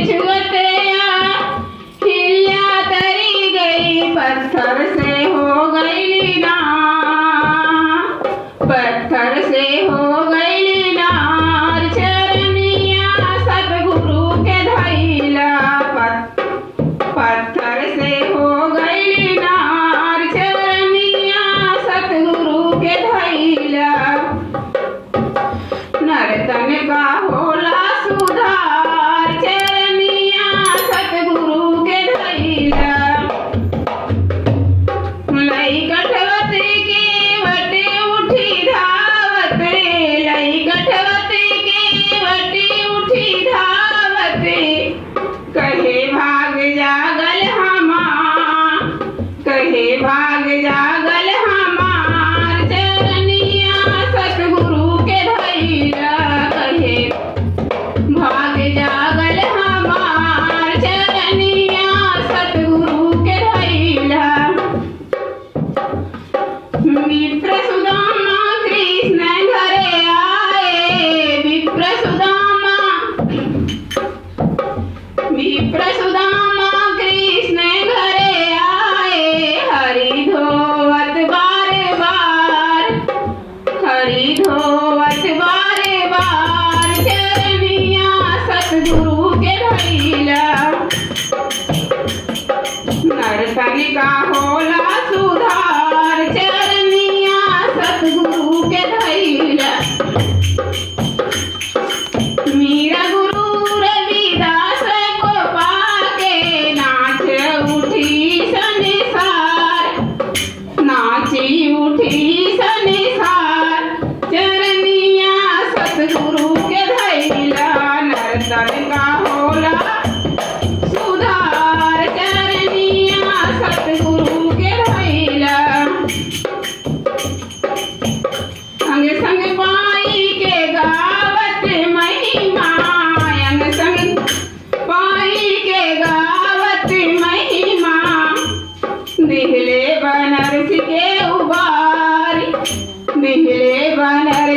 छुअते खिल्या तरी गई, पत्थर से हो गई ना, पत्थर से हो गई नार। चरनिया सतगुरु के धैला, पत्थर से हो गई नार। चरनिया सतगुरु के धैला, नर्तन का होला सुधार। चरनिया सतगुरु के धैला, लई कठवती के वटे उठी धावत, लई कठवती के वटे उठी धावत। कहे भाग जागल हमार, कहे भाग जागल हमार। चरनिया सतगुरु के धैला, कहे भाग जागल हमार। चरनिया सतगुरु के धैला, विप्र सुदामा कृष्ण घरे आए, विप्र सुदामा, विप्र सुदामा कृष्ण घरे आए। हरि धोवत बार बार, हरि धोवत बार बार। चरनिया सतगुरु के धैला, नर्तन का होला सुधार। चरनिया सतगुरु के धैला, मीरा गुरु रविदास को पाके नाच उठी संसार, नाची उठी संसार। चरनिया सतगुरु के धैला, नर्तन का होला सुधार। चरनिया सतगुरु के धैला, संग संग पाई के गावत महिमा, अंग संग पाई के गावत महिमा। दिहले बनारस के उबारी, दिहले बनारस